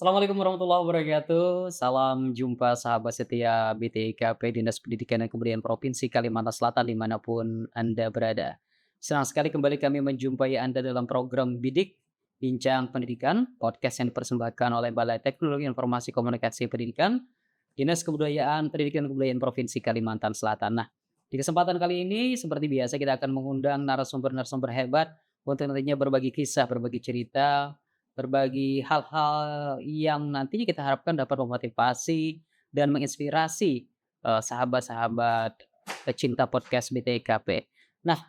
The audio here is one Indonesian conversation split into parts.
Assalamualaikum warahmatullahi wabarakatuh. Salam jumpa sahabat setia BTIKP Dinas Pendidikan dan Kebudayaan Provinsi Kalimantan Selatan dimanapun Anda berada. Senang sekali kembali kami menjumpai Anda dalam program Bidik Bincang Pendidikan, podcast yang dipersembahkan oleh Balai Teknologi Informasi Komunikasi Pendidikan, Dinas Kebudayaan Pendidikan dan Kebudayaan Provinsi Kalimantan Selatan. Nah, di kesempatan kali ini seperti biasa kita akan mengundang narasumber-narasumber hebat untuk nantinya berbagi kisah, berbagi cerita, berbagi hal-hal yang nantinya kita harapkan dapat memotivasi dan menginspirasi, sahabat-sahabat pecinta podcast BTIKP. Nah,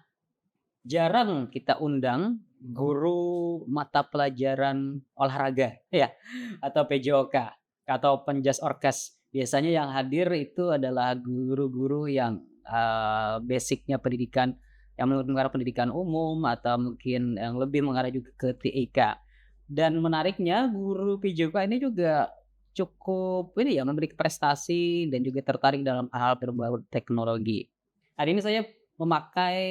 jarang kita undang guru mata pelajaran olahraga ya, atau PJOK, atau penjas orkes. Biasanya yang hadir itu adalah guru-guru yang, basic-nya pendidikan yang mengarah pendidikan umum atau mungkin yang lebih mengarah juga ke TIK. Dan menariknya guru PJOK ini juga cukup ini ya, memiliki prestasi dan juga tertarik dalam hal berbau teknologi. Hari ini saya memakai,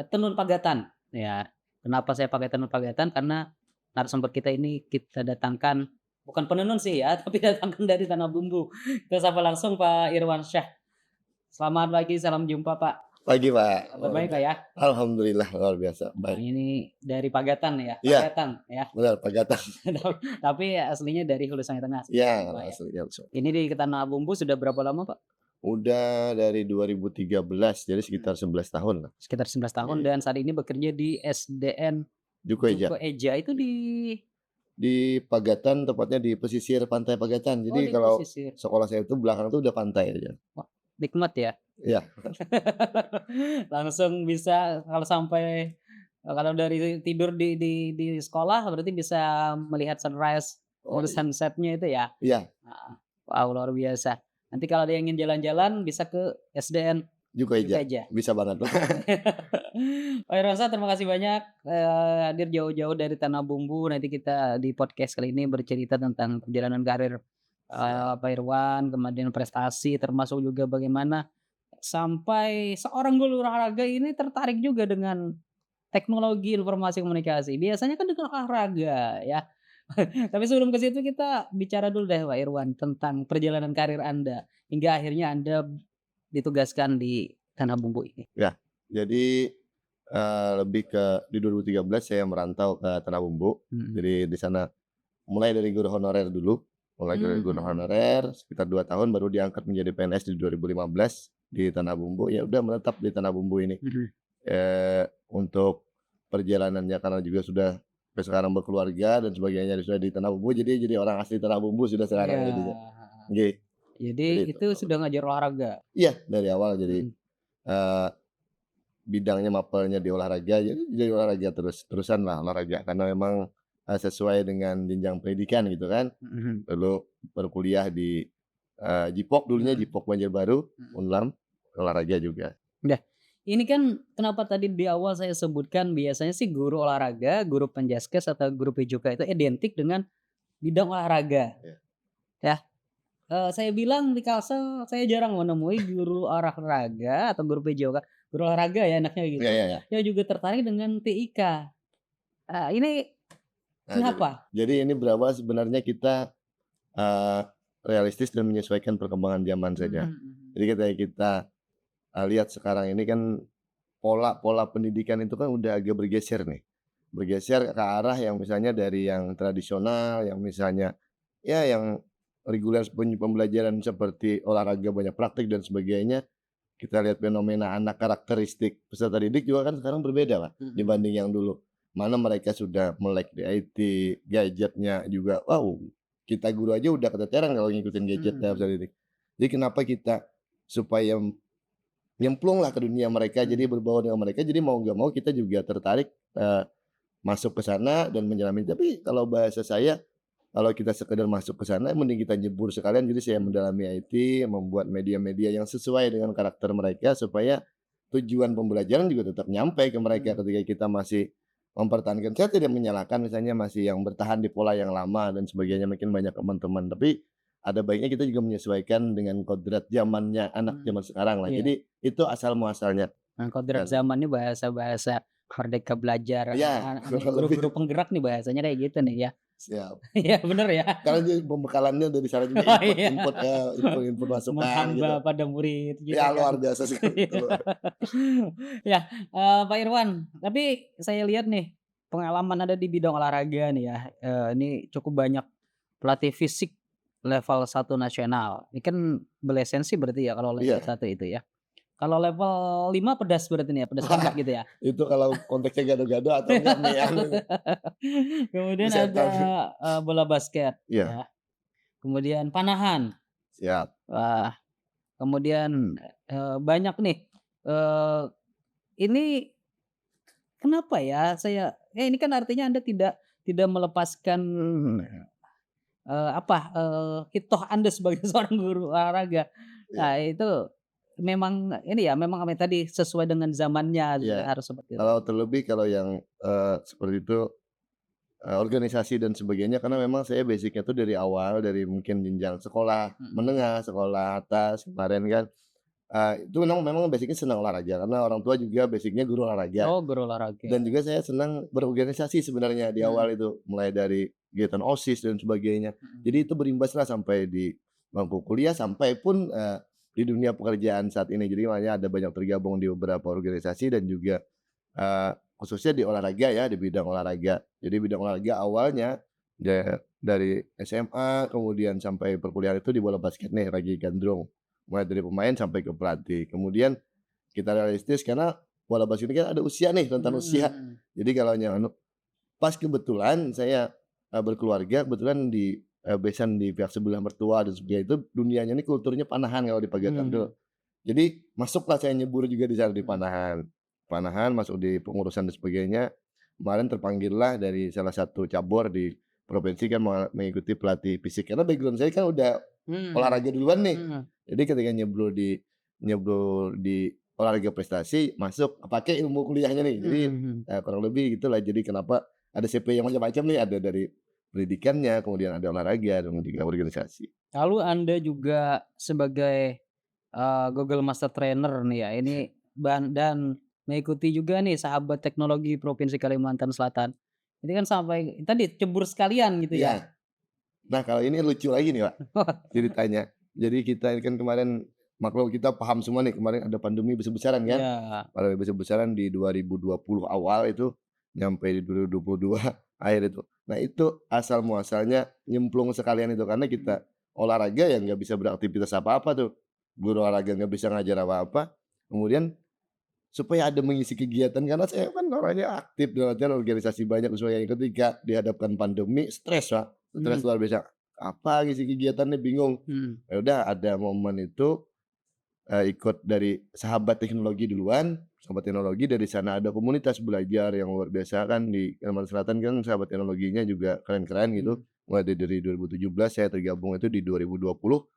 tenun pagatan, ya. Kenapa saya pakai tenun pagatan, karena narasumber kita ini kita datangkan bukan penenun sih ya, tapi datangkan dari Tanah Bumbu. Kita sapa langsung Pak Irwansyah. Selamat pagi, salam jumpa Pak. Pagi, Pak. Kabar baik Pak ya? Alhamdulillah luar biasa, Nah, baik. ini dari Pagatan ya? Iya, Pagatan ya? benar Pagatan. Tapi aslinya dari Hulu Sungai Tengah Iya, sebenarnya Pak ya? aslinya langsung. Ini di Tanah Bumbu sudah berapa lama Pak? Udah dari 2013, jadi sekitar 11 tahun lah. Sekitar 11 tahun Iya, dan saat ini bekerja di SDN Juko Eja. Juko Eja itu di Di Pagatan, tepatnya di pesisir pantai Pagatan. oh Jadi di kalau pesisir. sekolah saya itu belakang tuh udah pantai aja. Wah, nikmat ya? Iya, Langsung bisa kalau sampai kalau dari tidur di sekolah berarti bisa melihat sunrise, oh sunset-nya itu ya? iya, Heeh. Wow, luar biasa. Nanti kalau ada yang ingin jalan-jalan bisa ke SDN Juko Juko Eja. Eja. Bisa banget. Pak Irwansyah terima kasih banyak, hadir jauh-jauh dari Tanah Bumbu. Nanti kita di podcast kali ini bercerita tentang perjalanan karir, Siap. Pak Irwan, kemudian prestasi, termasuk juga bagaimana sampai seorang guru olahraga ini tertarik juga dengan teknologi informasi komunikasi. Biasanya kan dengan olahraga ya. Tapi sebelum ke situ kita bicara dulu deh Pak Irwan tentang perjalanan karir Anda, hingga akhirnya Anda ditugaskan di Tanah Bumbu ini. Ya, jadi lebih ke di 2013 saya merantau ke Tanah Bumbu. Mhm. Jadi di sana mulai dari guru honorer dulu, mulai dari guru Mhm. honorer sekitar 2 tahun baru diangkat menjadi PNS di 2015 di Tanah Bumbu, ya udah menetap di Tanah Bumbu ini. Mhm. Untuk perjalanannya karena juga sudah sampai sekarang berkeluarga dan sebagainya sudah di Tanah Bumbu, jadi orang asli Tanah Bumbu sudah sekarang Iya, jadinya. heeh. Nggih, Jadi jadi itu. itu sudah ngajar olahraga? Iya, dari awal jadi, Mhm. eee, bidangnya mapelnya di olahraga, jadi olahraga terusan lah olahraga karena memang, sesuai dengan jenjang pendidikan gitu kan. Mhm. Dulu berkuliah di, JIPOK dulunya, Mhm. JIPOK Banjarbaru, Mhm. Unlam, olahraga juga. Nah, ini kan kenapa tadi di awal saya sebutkan biasanya sih guru olahraga, guru penjaskes atau guru PJOK itu identik dengan bidang olahraga, Iya. ya. Saya bilang di Kalsel saya jarang menemui guru olahraga atau guru PJOK, guru olahraga ya enaknya Iya, gitu, iya, iya. yang juga tertarik dengan TIK. Ini Nah, kenapa? jadi ini berawal sebenarnya kita, eee, realistis dan menyesuaikan perkembangan zaman Mhm. saja. Mhm. Jadi ketika kita, lihat sekarang ini kan pola-pola pendidikan itu kan udah agak bergeser nih, bergeser ke arah yang misalnya dari yang tradisional, yang misalnya ya yang reguler pembelajaran seperti olahraga banyak praktik dan sebagainya. Kita lihat fenomena anak karakteristik peserta didik juga kan sekarang berbeda, Pak, Mhm. dibanding yang dulu. Mana mereka sudah melek di IT, gadgetnya juga, wow, kita guru aja udah keteteran kalau ngikutin gadgetnya Mhm. peserta didik. Jadi kenapa kita supaya nyemplunglah ke dunia mereka, jadi Mhm. berbaur dengan mereka, jadi mau nggak mau kita juga tertarik, masuk ke sana dan menyelami. Tapi kalau bahasa saya, kalau kita sekedar masuk ke sana mending kita nyebur sekalian. Jadi saya mendalami IT, membuat media-media yang sesuai dengan karakter mereka supaya tujuan pembelajaran juga tetap nyampe ke mereka Mhm. ketika kita masih mempertahankan. Saya tidak menyalahkan misalnya masih yang bertahan di pola yang lama dan sebagainya, mungkin banyak teman-teman, tapi ada baiknya kita juga menyesuaikan dengan kodrat zamannya anak Mhm. zaman sekarang lah. Iya. Jadi itu asal muasalnya Nah, kodrat dan zaman ini bahasa-bahasa merdeka belajar, ya kurang lebih guru-guru penggerak nih bahasanya kayak gitu nih ya. siap. Iya bener ya? Karena dia pembekalannya dari sana juga Oh input iya, input, input masukan gitu. menghamba pada murid gitu Ya kan. luar biasa sekali itu Iya. loh. Ya, Pak Irwan, tapi saya lihat nih, pengalaman Anda di bidang olahraga nih ya, ini cukup banyak pelatih fisik level 1 nasional. Ini kan berlisensi berarti ya kalau level Iya. 1 itu ya. Kalau level 5 pedas berarti nih ya, pedas Wah, tembak gitu ya? itu kalau konteksnya gado-gado atau enggak mie anu nih, Kemudian ada, busetan. bola basket Iya, ya, kemudian panahan. siap. Wah, kemudian, banyak nih, eee, ini kenapa ya ini kan artinya Anda tidak melepaskan, hitoh Anda sebagai seorang guru olahraga. Iya, Nah itu memang ini ya, memang apa tadi, sesuai dengan zamannya iya. harus seperti itu. Kalau terlebih kalau yang, seperti itu, organisasi dan sebagainya karena memang saya basic-nya tuh dari awal, dari mungkin jenjang sekolah Mhm. menengah, sekolah atas kemarin kan, itu memang memang basic-nya senang olahraga karena orang tua juga basic-nya guru olahraga. Oh guru olahraga. Dan juga saya senang berorganisasi sebenarnya di Mhm, awal itu, mulai dari kegiatan OSIS dan sebagainya. mhm. Jadi itu berimbaslah sampai di bangku kuliah, sampai pun, di dunia pekerjaan saat ini. Jadi makanya ada banyak tergabung di beberapa organisasi dan juga, khususnya di olahraga ya, di bidang olahraga. Jadi bidang olahraga awalnya dari SMA, kemudian sampai perkuliahan itu di bola basket nih, lagi gandrung. Mulai dari pemain sampai ke pelatih. Kemudian kita realistis karena bola basket ini kan ada usia nih, rentan usia. Mhm. Jadi kalau yang anu pas kebetulan saya, berkeluarga kebetulan di, besan di pihak sebelah mertua dan sebagainya itu dunianya ini kulturnya panahan kalau di Pagartan tuh. Mhm, Jadi masuklah saya nyebur juga di sana di mhm. panahan. Panahan masuk di pengurusan dan sebagainya. Kemarin terpanggillah dari salah satu cabur di provinsi kan mengikuti pelatih fisik, karena background saya kan udah Mhm, olahraga duluan nih. mhm, Jadi ketika nyebur di olahraga prestasi masuk, pakai ilmu kuliahnya nih. Jadi, mhm. kurang lebih gitulah. Jadi kenapa ada CP yang macam-macam nih, ada dari pendidikannya, kemudian ada olahraga dan juga organisasi. Lalu Anda juga sebagai, Google Master Trainer nih ya, ini dan mengikuti juga nih Sahabat Teknologi Provinsi Kalimantan Selatan. Ini kan sampai tadi cebur sekalian gitu ya? Iya. Nah, kalau ini lucu lagi nih, Pak, ceritanya. Jadi kita ini kan kemarin maklum kita paham semua nih kemarin ada pandemi besar-besaran kan. Iya, Pandemi besar-besaran di 2020 awal itu, nyampe di 2022 akhir itu. Nah itu asal muasalnya nyemplung sekalian itu, karena mhm, kita olahraga ya nggak bisa beraktivitas apa-apa tuh. Guru olahraga nggak bisa ngajar apa-apa, kemudian supaya ada mengisi kegiatan karena saya kan orangnya aktif dalam artian organisasi banyak sebagainya, ketika dihadapkan pandemi stres, Pak, stres mhm, luar biasa. Apa ngisi kegiatannya bingung. mhm, Ya udah ada momen itu, ikut dari Sahabat Teknologi duluan, Sahabat Teknologi dari sana ada komunitas belajar yang luar biasa kan di Kalimantan Selatan kan Sahabat Teknologinya juga keren-keren gitu. mhm. Mulai dari 2017 saya tergabung itu di 2020,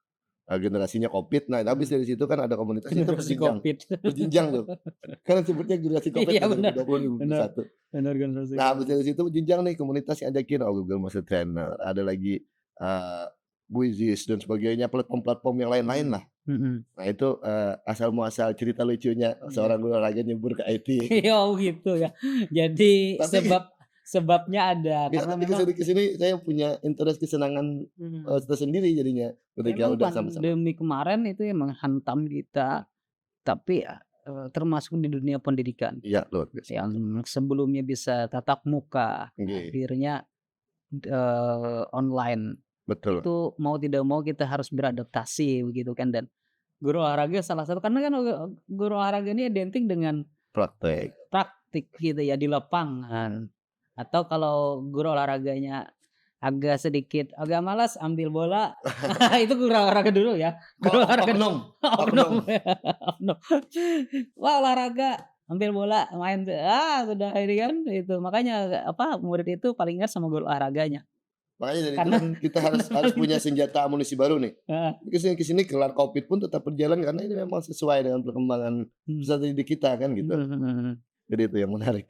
generasinya Covid. Nah habis Mhm. dari situ kan ada komunitas itu Generasi berjenjang, Covid. berjenjang tuh. Kan disebutnya generasi Covid Iya kan benar, 2020, benar, 2021. benar generasi Nah, habis Covid. dari situ jenjang nih komunitas yang ajakin, oh Google Master Trainer, ada lagi, Quizizz dan sebagainya, platform-platform yang lain-lain Mhm, lah. mhm, Nah itu, asal muasal cerita lucunya iya. seorang guru olahraga nyebur ke IT. Oh gitu ya. Jadi Tapi sebabnya ada nggak, karena tapi memang kesini kesini saya punya interest kesenangan, mhm, tersendiri jadinya, ketika memang udah sama-sama. pandemi kemarin itu yang menghantam kita, tapi ya, termasuk di dunia pendidikan Iya, luar biasa, yang betul. sebelumnya bisa tatap muka, Nggih, akhirnya, online. betul, Itu mau tidak mau kita harus beradaptasi begitu kan dan guru olahraga salah satu karena kan, guru olahraga ini identik dengan praktek. praktik gitu ya di lapangan. Atau kalau guru olahraganya agak sedikit agak malas ambil bola, itu guru olahraga dulu ya, guru olahraga Oknum oknum oknum. ya, oknum. Wah olahraga, ambil bola, main, sudah ini kan itu makanya apa, murid itu paling ingat sama guru olahraganya. Makanya dari itu Karena kan kita harus harus paling punya senjata amunisi baru nih. heeh, Kesini kesini kelar Covid pun tetap berjalan karena ini memang sesuai dengan perkembangan mhm, peserta didik kita kan gitu. mhm, mhm, mhm. Jadi itu yang menarik.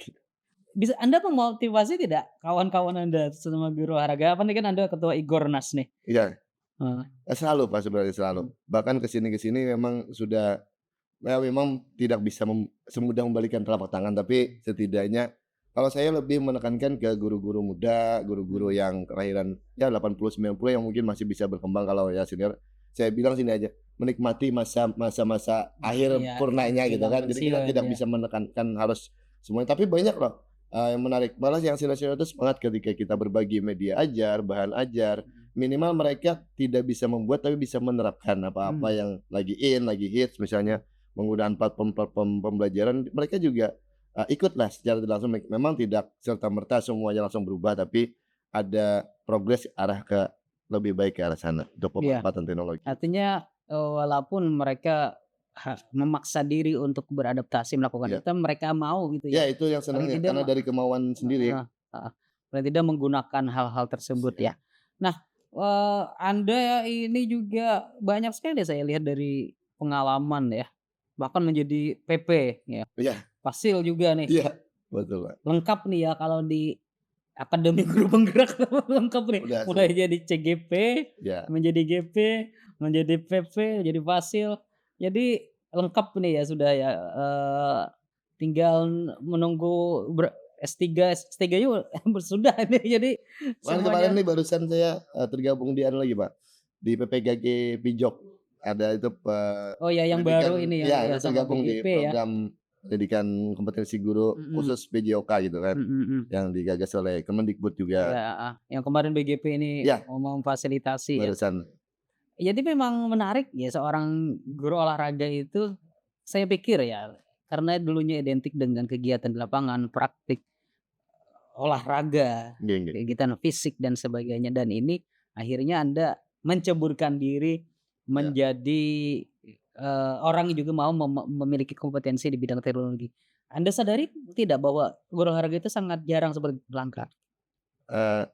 Bisa Anda memotivasi tidak kawan-kawan Anda sesama guru olahraga? Apa nih kan Anda ketua Igornas nih? Iya, Heeh, selalu Pak sebenarnya selalu. mhm, Bahkan kesini kesini memang sudah ya memang tidak bisa semudah membalikan telapak tangan, tapi setidaknya Kalau saya lebih menekankan ke guru-guru muda, guru-guru Mhm. yang kelahiran ya 80, 90 yang mungkin masih bisa berkembang kalau ya senior, saya bilang sini aja, menikmati masa-masa akhir Iya, purnanya gitu jelang kan. Jadi kita pensiun tidak ya. bisa menekankan harus semuanya, tapi banyak loh, yang menarik. Malah yang senior-senior itu semangat ketika kita berbagi media ajar, bahan ajar, Mhm. minimal mereka tidak bisa membuat tapi bisa menerapkan apa-apa Mmm. yang lagi in, lagi hits, misalnya penggunaan platform-platform pembelajaran, mereka juga ikutlah secara tidak langsung memang tidak serta-merta semuanya langsung berubah, tapi ada progres arah ke lebih baik ke arah sana untuk Iya, pemanfaatan teknologi. artinya, walaupun mereka memaksa diri untuk beradaptasi melakukan Iya. itu, mereka mau gitu Ya ya, itu yang paling senangnya, tidak karena dari kemauan sendiri. heeh heeh, paling tidak menggunakan hal-hal tersebut ya. Siap. Nah, Anda ini juga banyak sekali saya lihat dari pengalaman ya, bahkan menjadi PP ya, Iya Fasil juga nih, iya, betul, Pak. lengkap nih ya kalau di Akademi Guru Penggerak lengkap nih, Udah mulai semua. jadi CGP, Iya. menjadi GP, menjadi PP, menjadi Fasil, jadi lengkap nih ya sudah ya, tinggal menunggu S3 S3-nya sudah ini jadi Kemarin semuanya nih barusan saya, tergabung di anu lagi, Pak, di PPKG Pijok. Ada itu oh ya yang baru pendidikan ini ya iya ya itu sama tergabung di PGP ya, program pendidikan kompetensi guru mhm, khusus PJOK gitu kan, mhm mhm, yang digagas oleh Kemendikbud juga. iya heeh, yang kemarin BGP ini Iya, mau memfasilitasi ya. barusan. Jadi memang menarik ya seorang guru olahraga itu, saya pikir ya, karena dulunya identik dengan kegiatan di lapangan, praktik olahraga, Nggih nggih. kegiatan fisik dan sebagainya dan ini akhirnya Anda menceburkan diri Iya. menjadi, orang yang juga mau memiliki kompetensi di bidang teknologi. Anda sadari tidak bahwa guru olahraga itu sangat jarang seperti langka? Eee,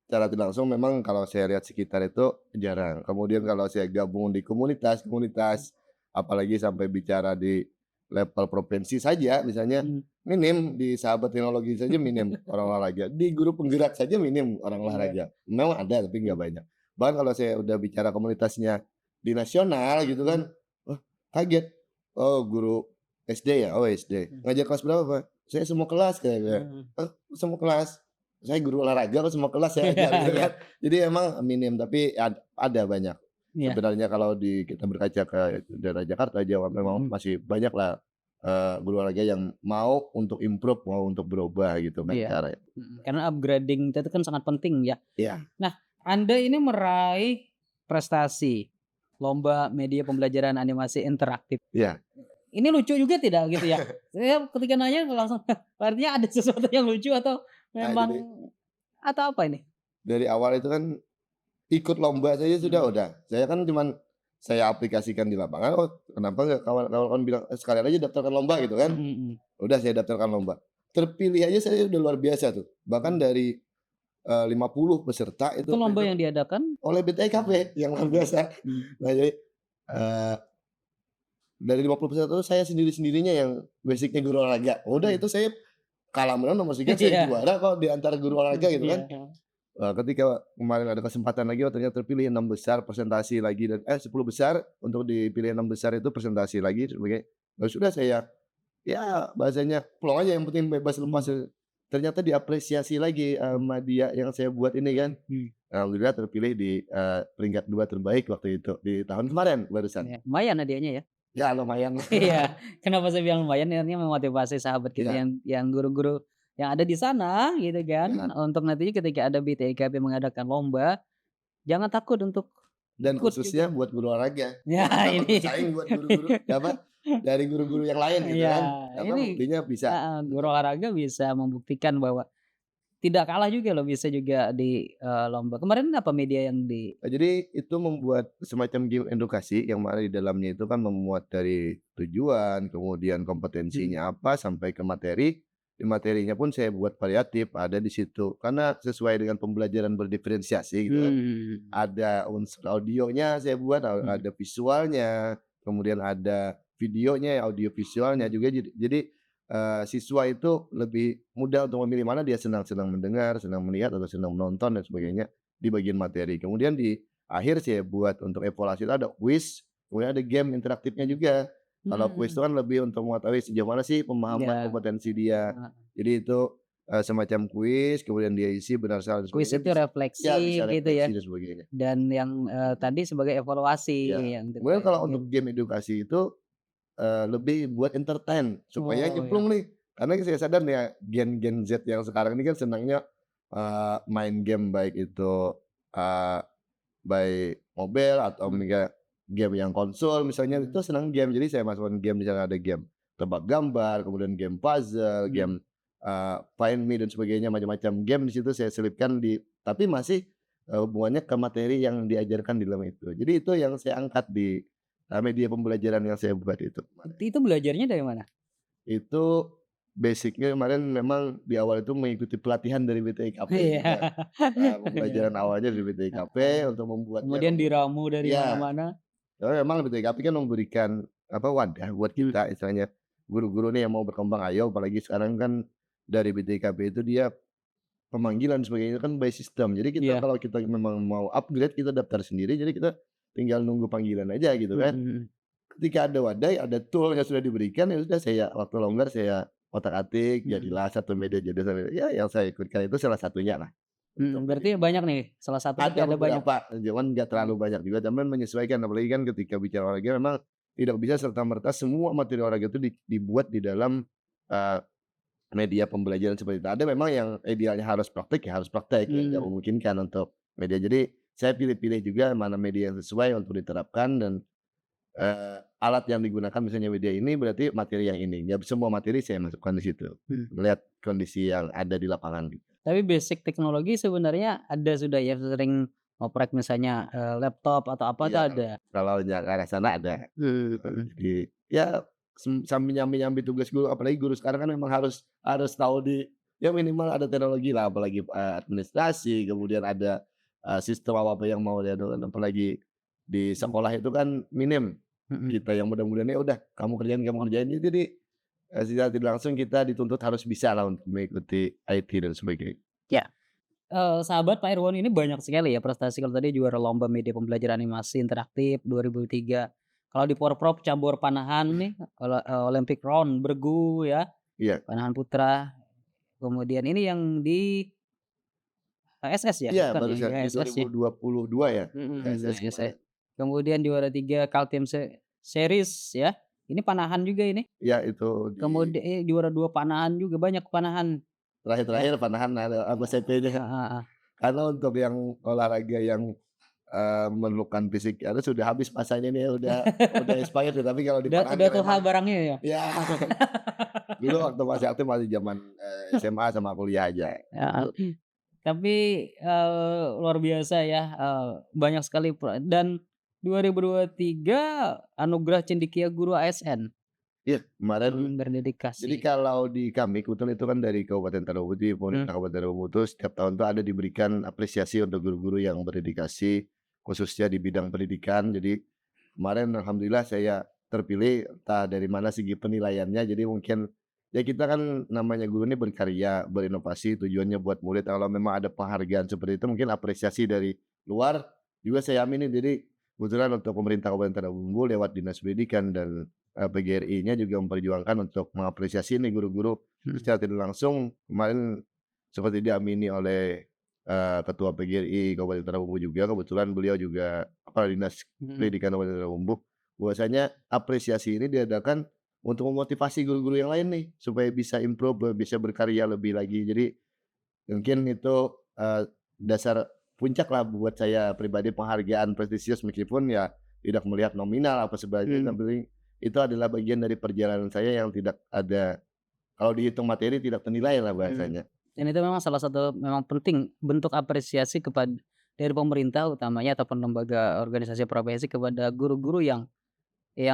Secara tidak langsung memang kalau saya lihat sekitar itu jarang. Kemudian kalau saya gabung di komunitas-komunitas, apalagi sampai bicara di level provinsi saja misalnya, Mhm, minim di sahabat teknologi saja minim orang olahraga, di guru penggerak saja minim orang iya, olahraga. Memang ada tapi nggak banyak. Bahkan kalau saya udah bicara komunitasnya di nasional gitu mhm, kan, wah kaget, "Oh guru SD ya? Oh SD. mhm, Ngajar kelas berapa Pak?" "Saya semua kelas," katanya. mhm. "Oh semua kelas?" Saya guru olahraga kok semua kelas saya Iya ajar gitu iya kan. Jadi emang minim tapi ada banyak. iya, Sebenarnya kalau kita berkaca ke daerah Jakarta, Jawa memang mhm. masih banyaklah, guru olahraga yang mau untuk improve, mau untuk berubah gitu kan Iya, caranya. karena upgrading itu kan sangat penting ya. Iya Nah, Anda ini meraih prestasi lomba media pembelajaran animasi interaktif. iya. Ini lucu juga tidak gitu ya? Saya ketika nanya langsung artinya ada sesuatu yang lucu atau memang Jadi atau apa ini? dari awal itu kan ikut lomba saja sudah Mhm, udah. Saya kan cuman saya aplikasikan di lapangan, "Oh kenapa nggak kawan-kawan bilang, sekalian aja daftarkan lomba," gitu kan. mhm mhm, Udah saya daftarkan lomba. Terpilih aja saya udah luar biasa tuh. Bahkan mhm. dari 50 peserta itu Itu waktu lomba itu yang diadakan oleh BTKP yang luar biasa. mhm, Nah jadi, eee, dari 50 peserta itu saya sendiri-sendirinya yang basic-nya guru olahraga. Udah mhm. itu saya kalah menang nomor sekian saya Iya, juara kok di antara guru olahraga gitu iya, kan. Ketika kemarin ada kesempatan lagi, oh ternyata terpilih 6 besar presentasi lagi dan 10 besar untuk dipilih 6 besar itu presentasi lagi sebagai ya sudah saya ya bahasanya plong aja yang penting bebas lepas, mhm, ternyata diapresiasi lagi mhm, sama dia yang saya buat ini kan. mhm. Alhamdulillah terpilih di, peringkat 2 terbaik waktu itu, di tahun kemarin barusan. Iya, lumayan hadiahnya ya. Ya lumayan lah. Iya, kenapa saya bilang lumayan, ini artinya memotivasi sahabat kita Iya yang guru-guru yang ada di sana gitu kan, iya, untuk nantinya ketika ada BTIKB mengadakan lomba, jangan takut untuk dan ikut khususnya juga. buat guru olahraga. Ya Jangan takut ini bersaing buat guru-guru apa, dari guru-guru yang lain gitu iya, kan, karena ini buktinya bisa. heeh, guru olahraga bisa membuktikan bahwa tidak kalah juga loh, bisa juga di, lomba. Kemarin apa media yang di Jadi itu membuat semacam game edukasi yang mana di dalamnya itu kan memuat dari tujuan, kemudian mhm, kompetensinya apa, sampai ke materi. Di materinya pun saya buat variatif, ada di situ. Karena sesuai dengan pembelajaran berdiferensiasi gitu kan. mmm, Ada unsur audionya saya buat, mhm, ada visualnya, kemudian ada videonya, audio visualnya mhm, juga. Jadi, siswa itu lebih mudah untuk memilih mana dia senang mendengar, senang melihat, atau senang menonton dan sebagainya di bagian materi. Kemudian di akhir saya buat untuk evaluasi itu ada kuis, kemudian ada game interaktifnya juga. Kalau kuis itu Mhm. kan lebih untuk mengetahui sejauh mana sih pemahaman Iya, kompetensi dia. heeh. Jadi itu, semacam kuis, kemudian dia isi benar salah dan Kuis sebagainya itu ya bisa refleksi gitu ya, refleksi dan sebagainya. dan yang, Mhm, tadi sebagai iya. evaluasi yang Kemudian terkait kalau untuk game. game edukasi itu, lebih buat entertain, supaya Oh ya, nyemplung nih. Karena saya sadar nih ya, Gen Z yang sekarang ini kan senangnya, main game baik itu, eee, by mobile atau mhm, game yang konsol misalnya, itu mhm, senang game. Jadi saya masukkan game, di sana ada game tebak gambar, kemudian game puzzle, mhm. game, find me dan sebagainya, macam-macam game di situ saya selipkan tapi masih, hubungannya ke materi yang diajarkan di dalam itu. Jadi itu yang saya angkat di, media pembelajaran yang saya buat itu kemarin. Itu belajarnya dari mana? Itu basic-nya kemarin memang di awal itu mengikuti pelatihan dari BTIKP Iya. juga, pembelajaran awalnya dari BTIKP Heeh. untuk membuatnya Kemudian diramu dari iya, mana-mana. karena memang BTIKP kan memberikan, wadah buat Mmm, kita istilahnya, guru-guru nih yang mau berkembang, ayo apalagi sekarang kan dari BTIKP itu dia pemanggilan sebagainya kan by system. Jadi kita iya. kalau kita memang mau upgrade, kita daftar sendiri, jadi kita tinggal nunggu panggilan aja gitu Mhm, kan. mhm. Ketika ada wadah, ada tool yang sudah diberikan, ya sudah saya waktu longgar saya otak-atik, Mhm, jadilah satu media jadi satu media, ya yang saya ikutkan itu salah satunya lah untuk mhm, berarti pendidikan. banyak nih, salah satu berarti Ada ada banyak? beberapa, cuman nggak terlalu Mhm, banyak juga, cuman menyesuaikan, apalagi kan ketika bicara olahraga memang tidak bisa serta-merta semua materi olahraga itu dibuat di dalam, eee, media pembelajaran seperti itu. Ada memang yang idealnya harus praktek, ya harus praktek, yang nggak mmm, memungkinkan untuk media. Jadi saya pilih-pilih juga mana media yang sesuai untuk diterapkan dan alat yang digunakan misalnya media ini berarti materi yang ini, nggak semua materi saya masukkan di situ, mhm. melihat kondisi yang ada di lapangan gitu. Tapi basic teknologi sebenarnya ada sudah ya, sering ngoprek misalnya, laptop atau apa Iya, tuh ada? kalau yang ke arah sana ada, Mhm, mhm. jadi ya sambil nyambi-nyambi tugas guru, apalagi guru sekarang kan memang harus harus tahu ya minimal ada teknologi lah, apalagi, administrasi, kemudian ada, sistem apa-apa yang mau diadukan, apalagi di Mhm, sekolah itu kan minim, mhm. kita yang muda-muda nih, "Udah kamu kerjain," jadi secara tidak langsung kita dituntut harus bisa lah untuk mengikuti IT dan sebagainya. Ya, sahabat Pak Irwan ini banyak sekali ya prestasi, kalau tadi juara lomba media pembelajaran animasi interaktif 2003. Kalau di Porprov cabur panahan nih, Olympic round bergu ya, Iya panahan putra, kemudian ini yang di SS ya? iya, Bukan ya, barusan ya di SS ya? 2022 ya, Mhm, PSS SS. kemarin. Kemudian juara 3 Kaltim Series ya, ini panahan juga ini. Iya itu di Juara 2 panahan juga, banyak panahan ya. terakhir-terakhir panahan ada ABCP-nya. Heeh, heeh. Karena untuk yang olahraga yang, memerlukan fisik ada sudah habis masanya nih, udah expired ya, tapi kalau di panahan Udah kan tuha memang barangnya ya? ya dulu waktu masih aktif masih zaman, SMA sama kuliah aja. Heeh. Tapi, luar biasa ya, banyak sekali dan 2023 anugerah cendekia guru ASN, Iya kemarin jadi berdedikasi. kalau di kami kebetulan itu kan dari Kabupaten Tarogong, Mmm, pemerintah Kabupaten Tarogong itu setiap tahun tuh ada diberikan apresiasi untuk guru-guru yang berdedikasi, khususnya di bidang pendidikan. Jadi kemarin alhamdulillah saya terpilih, entah dari mana segi penilaiannya, jadi mungkin ya kita kan namanya guru ini berkarya, berinovasi, tujuannya buat murid. Kalau memang ada penghargaan seperti itu mungkin apresiasi dari luar juga saya aminin. Jadi kebetulan untuk pemerintah Kabupaten Tarogong lewat Dinas Pendidikan dan PGRI-nya juga memperjuangkan untuk mengapresiasi nih guru-guru mhm, secara tidak langsung kemarin seperti diamini oleh, Ketua PGRI Kabupaten Tarogong juga, kebetulan beliau juga Kepala Dinas mhm. Pendidikan Kabupaten Tarogong, bahwasanya apresiasi ini diadakan untuk memotivasi guru-guru yang lain nih, supaya bisa improve, bisa berkarya lebih lagi. Jadi mungkin itu, dasar puncak lah buat saya pribadi, penghargaan prestisius meskipun ya tidak melihat nominal apa sebagainya, Mmm, tapi itu adalah bagian dari perjalanan saya yang tidak ada kalau dihitung materi tidak ternilai lah mhm. bahasanya. Dan itu memang salah satu memang penting bentuk apresiasi dari pemerintah utamanya ataupun lembaga organisasi profesi kepada guru-guru yang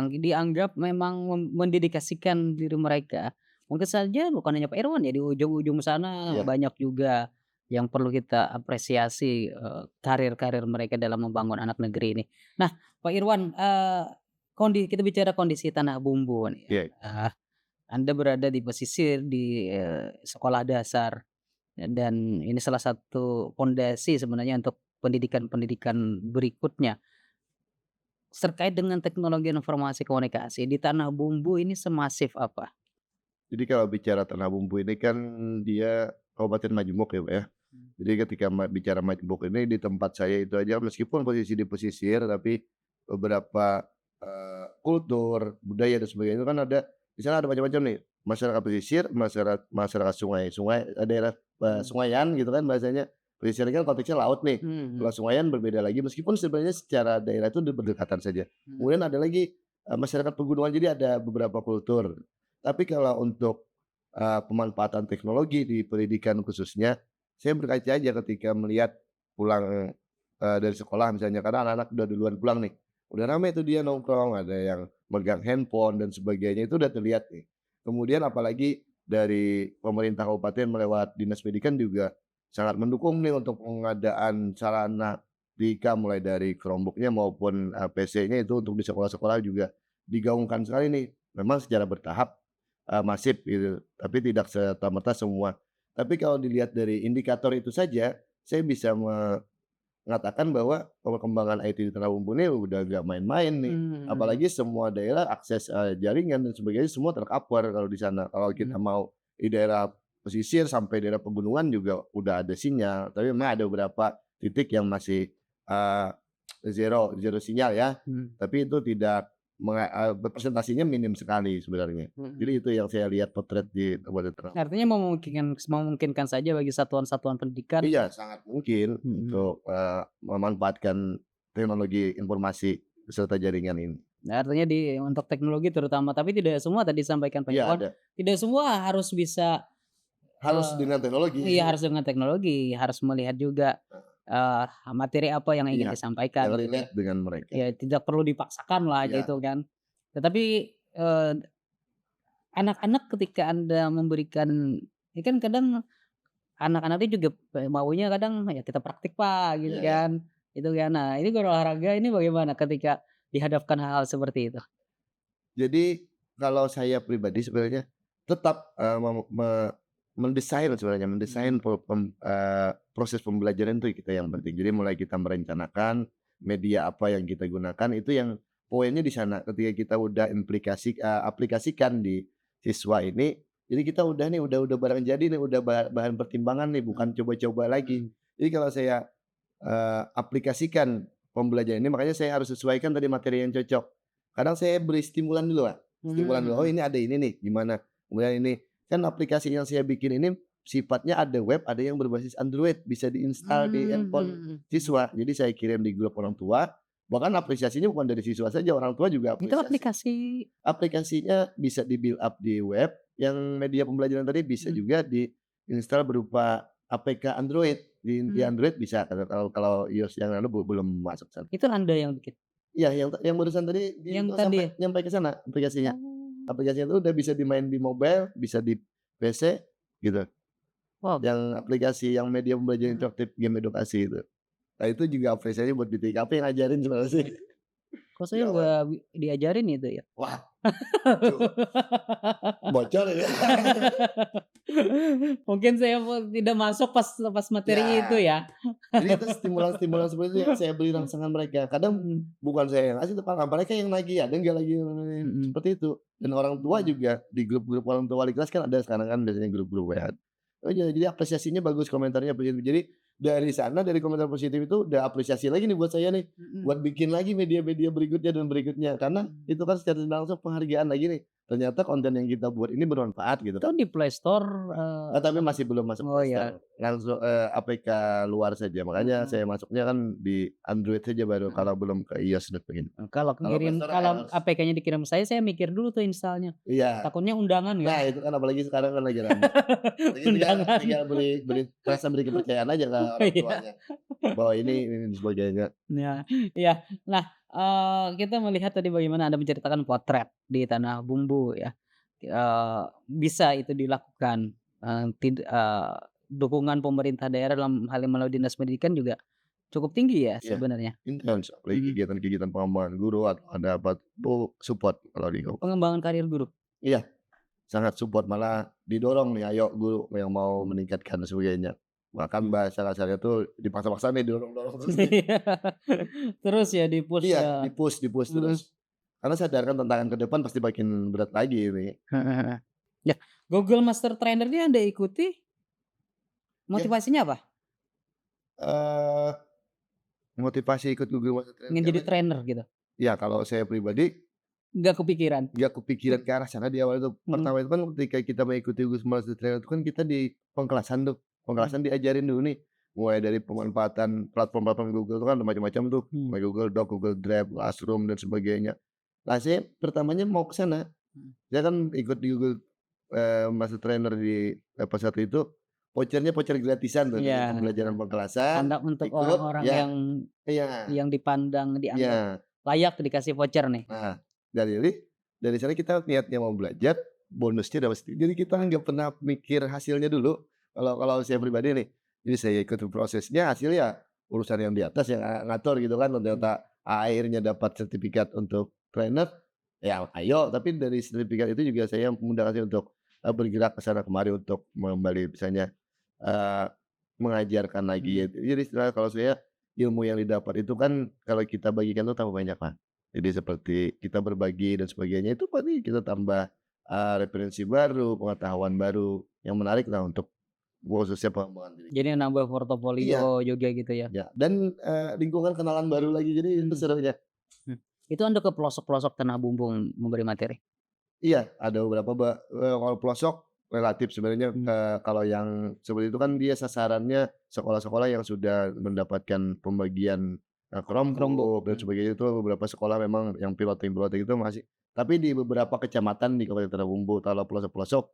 dianggap memang mendedikasikan diri mereka. Mungkin saja bukan hanya Pak Irwan ya, di ujung-ujung sana Iya banyak juga yang perlu kita apresiasi, karir-karir mereka dalam membangun anak negeri ini. Nah, Pak Irwan, kita bicara kondisi tanah bumbu nih ya, iya Anda berada di pesisir di, sekolah dasar, dan ini salah satu pondasi sebenarnya untuk pendidikan-pendidikan berikutnya. terkait dengan teknologi informasi komunikasi di Tanah Bumbu ini semasif apa? Jadi kalau bicara Tanah Bumbu ini kan dia Kabupaten Majemuk ya, Pak, ya. Mmm. Jadi ketika bicara Majemuk ini di tempat saya itu aja meskipun posisi di pesisir tapi beberapa, kultur, budaya dan sebagainya itu kan ada di sana ada macam-macam nih, masyarakat pesisir, masyarakat masyarakat sungai sungai, daerah, Mhm. sungayan gitu kan bahasanya. Pesisir kan konteksnya laut nih, Mhm. kalau sungayan berbeda lagi meskipun sebenarnya secara daerah itu berdekatan saja. Mhm. Kemudian ada lagi, masyarakat pegunungan jadi ada beberapa kultur. Tapi kalau untuk, pemanfaatan teknologi di pendidikan khususnya, saya berkaca aja ketika melihat pulang, dari sekolah misalnya, karena anak-anak udah duluan pulang nih. Udah rame tuh dia nongkrong, ada yang megang handphone dan sebagainya, itu udah terlihat nih. Kemudian apalagi dari pemerintah kabupaten melewat dinas pendidikan juga sangat mendukung nih untuk pengadaan sarana pendidikan, mulai dari Chromebook-nya maupun, PC-nya itu untuk di sekolah-sekolah juga digaungkan sekali nih. Memang secara bertahap, masif gitu, tapi tidak serta-merta semua. Tapi kalau dilihat dari indikator itu saja, saya bisa mengatakan bahwa perkembangan IT di Tanah Bumbu ini udah nggak main-main nih. Mhm. Apalagi semua daerah akses, jaringan dan sebagainya semua tercover kalau di sana. Kalau kita Mhm. mau di daerah pesisir sampai daerah pegunungan juga udah ada sinyal, tapi memang ada beberapa titik yang masih, eee, zero zero sinyal ya, Mhm. tapi itu tidak presentasinya minim sekali sebenarnya. Jadi Mhm. itu yang saya lihat potret di Kabupaten Tanah. Artinya memungkinkan saja bagi satuan-satuan pendidikan. Iya, sangat mungkin Mhm. untuk, memanfaatkan teknologi informasi beserta jaringan ini. Nah, artinya untuk teknologi terutama, tapi tidak semua tadi disampaikan Pak Iya Iwan, ada, tidak semua harus bisa, harus dengan teknologi. iya harus dengan teknologi, harus melihat juga, materi apa yang ingin Iya, disampaikan yang gitu ya. relate dengan mereka. Ya tidak perlu dipaksakan lah Iya, gitu kan. Tetapi, eee, anak-anak ketika Anda memberikan ya kan kadang anak-anak itu juga maunya kadang, "Ya kita praktik Pak," gitu iya iya. kan, gitu kan. Nah ini berolahraga ini bagaimana ketika dihadapkan hal-hal seperti itu? Jadi kalau saya pribadi sebenarnya tetap, mendesain sebenarnya, mendesain Mhm. proses pembelajaran itu kita yang penting. Jadi mulai kita merencanakan media apa yang kita gunakan itu yang poinnya di sana. Ketika kita udah aplikasikan di siswa ini, jadi kita udah nih, udah barang jadi nih, udah bahan pertimbangan nih, bukan Mhm. coba-coba lagi. Mhm. Jadi kalau saya, aplikasikan pembelajaran ini makanya saya harus sesuaikan tadi materi yang cocok. Kadang saya beri stimulan dulu, Kak. Stimulan dulu, "Oh Mhm. ini ada ini nih, gimana?" Kemudian ini, kan aplikasi yang saya bikin ini sifatnya ada web, ada yang berbasis Android, bisa diinstal di Mmm, handphone mhm. Mhm. siswa. Jadi saya kirim di grup orang tua, bahkan apresiasinya bukan dari siswa saja, orang tua juga Itu apresiasi. aplikasi Aplikasinya bisa di-build up di web, yang media pembelajaran tadi bisa mhm. juga diinstal berupa APK Android, di Mmm, Android bisa, kalau iOS yang anu belum masuk sana. itu Anda yang bikin? Iya, yang barusan tadi Yang itu tadi sampai ya? nyampai ke sana aplikasinya. Oh. Aplikasinya itu udah bisa dimain di mobile, bisa di PC, gitu. Wow, Yang aplikasi yang media pembelajaran mhm. interaktif game edukasi itu. Nah, itu juga apresiasi buat BTKP yang ngajarin sebenarnya sih Kok di saya awal. nggak diajarin itu ya? Wah, itu bocor ya. Mungkin saya tidak masuk pas pas materi itu Ya, ya? jadi itu stimulan-stimulan seperti itu yang saya beri rangsangan mereka. Kadang Mhm. bukan saya yang ngasih, tapi mereka yang nagih, ada nggak lagi Mhm. seperti itu. Dan orang tua Mhm. juga di grup-grup orang tua wali kelas kan ada sekarang kan biasanya grup-grup WA. Oh iya, jadi apresiasinya bagus, komentarnya positif. Jadi dari sana, dari komentar positif itu udah apresiasi lagi nih buat saya nih, Mhm. buat bikin lagi media-media berikutnya dan berikutnya. Karena Mhm. itu kan secara tidak langsung penghargaan lagi nih, ternyata konten yang kita buat ini bermanfaat gitu Itu kan. di Playstore, Tapi masih belum masuk oh ya, Playstore, langsung, APK luar saja. Makanya mhm, saya masuknya kan di Android saja baru, mhm. kalau belum ke iOS dan sebagainya. Kalau Kalau Playstore kalau harus APK-nya dikirim saya mikir dulu tuh install-nya. iya. Takutnya undangan Nah, kan? itu kan apalagi sekarang kan lagi rame. Jadi tinggal Undangan. tinggal beri kepercayaan aja ke Oh orang iya. tuanya, bahwa ini dan sebagainya. Iya iya. Nah, kita melihat tadi bagaimana Anda menceritakan potret di Tanah Bumbu ya, bisa itu dilakukan, dukungan pemerintah daerah dalam hal yang melalui Dinas Pendidikan juga cukup tinggi ya Iya, sebenarnya? intens, apalagi Mhm. kegiatan-kegiatan pengembangan guru atau ada apa tuh support kalau di kampus. Pengembangan karir guru? Iya, sangat support, malah didorong nih, "Ayo guru yang mau meningkatkan dan sebagainya." Bahkan Mmm. bahasa kasarnya tuh dipaksa-paksa nih, didorong-dorong terus nih. Iya. Terus ya di-push Iya, ya. di-push terus. Mhm. Karena sadar kan tantangan ke depan pasti makin berat lagi ini. Heeh heeh. Ya, Google Master Trainer ini Anda ikuti Ya, motivasinya apa? eee, motivasi ikut Google Master Trainer Ingin jadi karena trainer gitu? ya kalau saya pribadi Nggak kepikiran? nggak kepikiran ke arah sana di awal itu. Mhm. Pertama itu kan ketika kita mengikuti Google Master Trainer itu kan kita di pengkelasan tuh, Mhm. pengkelasan diajarin dulu nih, mulai dari pemanfaatan platform-platform Google itu kan ada macam-macam tuh, Mhm. mulai Google Doc, Google Drive, Classroom dan sebagainya. Nah, saya pertamanya mau ke sana. Mhm. Saya kan ikut di Google, Master Trainer di level 1 itu, voucher-nya voucher gratisan tuh Iya, dari pembelajaran pengkelasan, anda untuk ikut orang-orang ya, yang iya dipandang, dianggap iya. layak dikasih voucher nih. Nah, dari sana kita niatnya mau belajar, bonusnya dapat sedikit. Jadi kita nggak pernah mikir hasilnya dulu, kalau kalau saya pribadi nih. Jadi saya ikut prosesnya, hasilnya urusan yang di atas yang ngatur gitu kan, Mmm. ternyata akhirnya dapat sertifikat untuk trainer, ya ayo, tapi dari sertifikat itu juga saya memudahkan saya untuk, bergerak ke sana kemari untuk kembali misalnya, eee, mengajarkan lagi. Mhm. Jadi istilahnya kalau saya, ilmu yang didapat itu kan kalau kita bagikan tuh tambah banyak, Pak. Jadi seperti kita berbagi dan sebagainya itu pasti kita tambah, referensi baru, pengetahuan baru yang menarik lah untuk khususnya pengembangan diri. Jadi nambah Iya, portofolio juga gitu ya? ya dan, lingkungan kenalan baru lagi jadi itu Mmm. serunya. Mhm. Itu Anda ke pelosok-pelosok Tanah Bumbung memberi materi? Iya, ada beberapa kalau pelosok relatif sebenarnya, Mmm. kalau yang seperti itu kan dia sasarannya sekolah-sekolah yang sudah mendapatkan pembagian, Chromebook? Chromebook dan Mhm. sebagainya itu beberapa sekolah memang yang piloting-piloting itu masih tapi di beberapa kecamatan di Kabupaten Tanahumbu kalau pelosok-pelosok,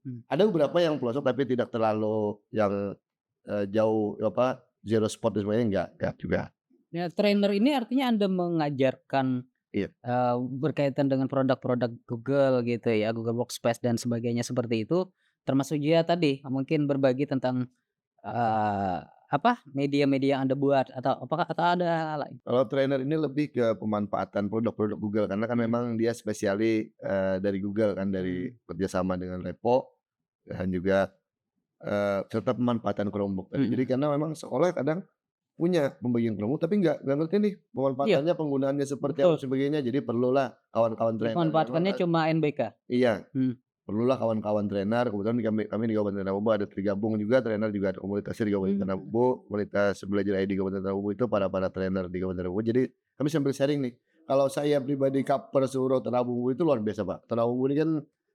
Mmm. ada beberapa yang pelosok tapi tidak terlalu yang, jauh apa, zero spot dan sebagainya enggak juga. Ya trainer ini artinya Anda mengajarkan, Iya berkaitan dengan produk-produk Google gitu ya, Google Workspace dan sebagainya seperti itu, termasuk juga tadi mungkin berbagi tentang, eee, apa, media-media yang Anda buat atau ada hal lain? kalau trainer ini lebih ke pemanfaatan produk-produk Google karena kan Mhm. memang dia spesialis, dari Google kan, dari Mmm. kerjasama dengan Repo dan juga, serta pemanfaatan Chromebook tadi. Jadi Mhm. karena memang sekolah kadang punya pembagian Chromebook tapi nggak ngerti nih Iya, pemanfaatannya, penggunaannya seperti apa betul. sebagainya. Jadi perlulah kawan-kawan trainer memang Dimanfaatkannya cuma NBK? iya. Mhm. Perlulah kawan-kawan trainer, kebetulan kami di Kabupaten Tanahumbu ada tergabung juga trainer juga ada komunitasnya di Kabupaten Mmm. Tanahumbu, komunitas belajar ID Kabupaten Tanahumbu itu para trainer di Kabupaten Tanahumbu. Jadi kami sambil sharing nih, kalau saya pribadi cover seluruh Tanahumbu itu luar biasa, Pak. Tanahumbu ini kan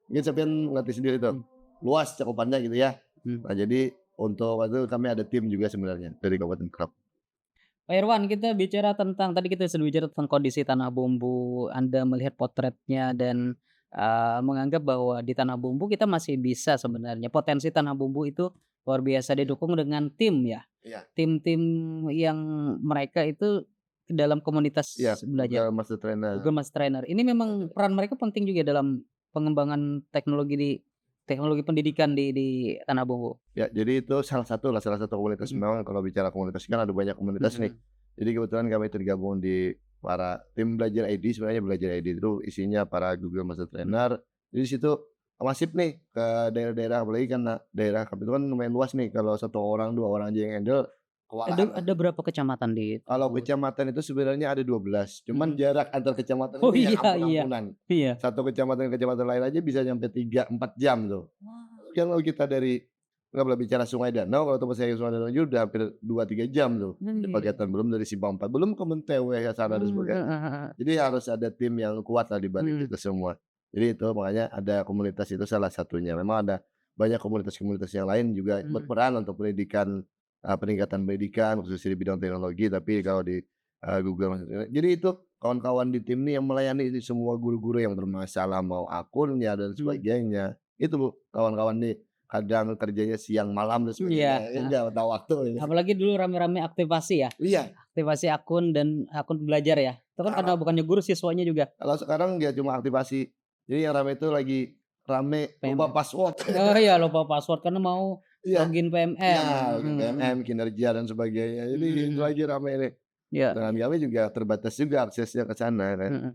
mungkin sampean ngerti sendiri tuh, Mmm. luas cakupannya gitu ya. Mmm. Nah jadi untuk itu kami ada tim juga sebenarnya dari Kabupaten Klub. Pak Irwan, kita bicara tentang tadi kita sudah bicara tentang kondisi Tanah Bumbu, Anda melihat potretnya dan, menganggap bahwa di Tanah Bumbu kita masih bisa sebenarnya potensi Tanah Bumbu itu luar biasa Iya didukung dengan tim ya, iya tim-tim yang mereka itu dalam iya, komunitas belajar, Google Master Trainer. Google Master Trainer. Ini memang peran mereka penting juga dalam pengembangan teknologi pendidikan di Tanah Bumbu. Ya, jadi itu salah satu komunitas Mhm. memang kalau bicara komunitas kan ada banyak komunitas nih. Mhm. Jadi kebetulan kami tergabung di para tim belajar ID sebenarnya belajar ID itu isinya para Google Master Mhm. Trainer. Jadi di situ masif nih ke daerah-daerah apalagi karena daerah kami itu kan lumayan luas nih kalau satu orang, 2 orang aja yang handle Ada kewalahan lah. ada berapa kecamatan di Tanah Kalau Bumbu? kecamatan itu sebenarnya ada 12, cuman Mhm. jarak antar kecamatan Oh itu yang iya iya, ampun-ampunan. iya. Satu kecamatan ke kecamatan lain aja bisa nyampe 3 4 jam tuh. Wah. Kalau kita dari nggak boleh bicara Sungai Danau, kalau tempat saya Sungai Danau aja udah hampir 2 3 jam tuh, Mmm, di iya. Pagetan, belum dari Simpang 4, belum ke Menteweh, ya sana dan Mmm, sebagainya. heeh heeh. Jadi harus ada tim yang kuat lah di balik Mhm. itu semua. Jadi itu makanya ada komunitas itu salah satunya. Memang ada banyak komunitas-komunitas yang lain juga Mhm. berperan untuk pendidikan, peningkatan pendidikan khususnya di bidang teknologi, tapi kalau di, Google Maksudnya jadi itu kawan-kawan di tim ini yang melayani semua guru-guru yang bermasalah, mau akunnya dan Mhm. sebagainya. Itu Bu, kawan-kawan nih kadang kerjanya siang malam dan Iya, sebagainya, ya heeh. nggak tahu waktu ini. Apalagi dulu rame-rame aktivasi ya, Iya, aktivasi akun dan akun belajar ya. Itu kan karena kalau bukannya guru, siswanya juga kalau sekarang nggak cuma aktivasi, jadi yang rame itu lagi rame lupa PMM. password. Oh iya, lupa password karena mau Iya login iya, PMM. Mhm mhm. PMM, kinerja dan sebagainya. Jadi Mhm itu mhm. lagi rame nih. Iya Dengan iya. kami juga terbatas juga aksesnya ke sana kan. Mhm.